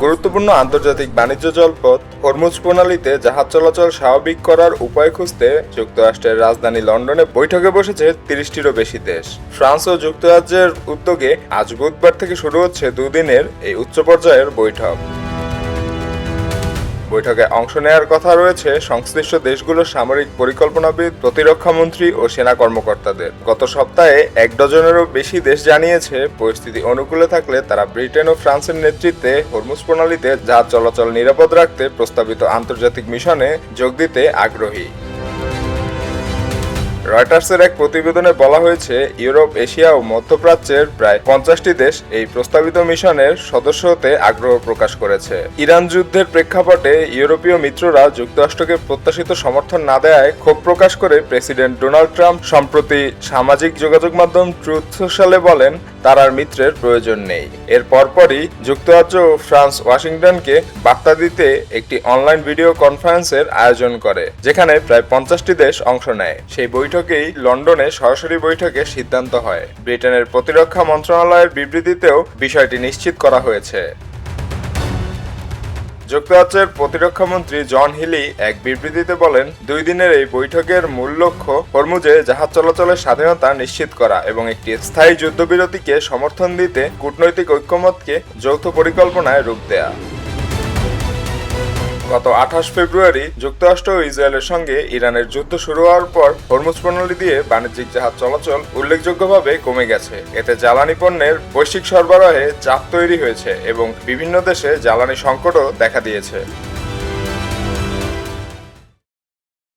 গুরুত্বপূর্ণ আন্তর্জাতিক বাণিজ্য জলপথ হরমুজ প্রণালীতে জাহাজ চলাচল স্বাভাবিক করার উপায় খুঁজতে যুক্তরাষ্ট্রের রাজধানী লন্ডনে বৈঠকে বসেছে ৩০টিরও বেশি দেশ। ফ্রান্স ও যুক্তরাজ্যের উদ্যোগে আজ বুধবার থেকে শুরু হচ্ছে দুদিনের এই উচ্চ পর্যায়ের বৈঠক। বৈঠকে অংশ নেওয়ার কথা রয়েছে সংশ্লিষ্ট দেশগুলোর সামরিক পরিকল্পনাবিদ, প্রতিরক্ষামন্ত্রী ও সেনা কর্মকর্তাদের। গত সপ্তাহে ১ ডজনেরও বেশি দেশ জানিয়েছে পরিস্থিতি অনুকূলে থাকলে তারা ব্রিটেন ও ফ্রান্সের নেতৃত্বে হরমুজ প্রণালীতে জাহাজ চলাচল নিরাপদ রাখতে প্রস্তাবিত আন্তর্জাতিক মিশনে যোগ দিতে আগ্রহী। রয়টার্সের এক প্রতিবেদনে বলা হয়েছে, ইউরোপ, এশিয়া ও মধ্যপ্রাচ্যের প্রায় ৫০টি দেশ এই প্রস্তাবিত মিশনের সদস্য হতে আগ্রহ প্রকাশ করেছে। ইরান যুদ্ধের প্রেক্ষাপটে ইউরোপীয় মিত্ররা যুক্তরাষ্ট্রকে প্রত্যাশিত সমর্থন না দেওয়ায় ক্ষোভ প্রকাশ করে প্রেসিডেন্ট ডোনাল্ড ট্রাম্প সম্প্রতি সামাজিক যোগাযোগ মাধ্যম ট্রুথ সোশ্যালে বলেন তার আর মিত্রের প্রয়োজন নেই। এর পরপরই যুক্তরাজ্য ও ফ্রান্স ওয়াশিংটনকে বার্তা দিতে একটি অনলাইন ভিডিও কনফারেন্সের আয়োজন করে, যেখানে প্রায় ৫০টি দেশ অংশ নেয়। সেই বৈঠকেই লন্ডনে সরাসরি বৈঠকে সিদ্ধান্ত হয়। ব্রিটেনের প্রতিরক্ষা মন্ত্রণালয়ের বিবৃতিতেও বিষয়টি নিশ্চিত করা হয়েছে। যুক্তরাজ্যের প্রতিরক্ষামন্ত্রী জন হিলি এক বিবৃতিতে বলেন, ২ দিনের এই বৈঠকের মূল লক্ষ্য হরমুজে জাহাজ চলাচলের স্বাধীনতা নিশ্চিত করা এবং একটি স্থায়ী যুদ্ধবিরতিকে সমর্থন দিতে কূটনৈতিক ঐকমত্যকে যৌথ পরিকল্পনায় রূপ দেয়া। গত ২৮ ফেব্রুয়ারি যুক্তরাষ্ট্র ও ইসরায়েলের সঙ্গে ইরানের যুদ্ধ শুরু হওয়ার পর হরমুজ প্রণালী দিয়ে বাণিজ্যিক জাহাজ চলাচল উল্লেখযোগ্যভাবে কমে গেছে। এতে জ্বালানি পণ্যের বৈশ্বিক সরবরাহে চাপ তৈরি হয়েছে এবং বিভিন্ন দেশে জ্বালানি সংকটও দেখা দিয়েছে।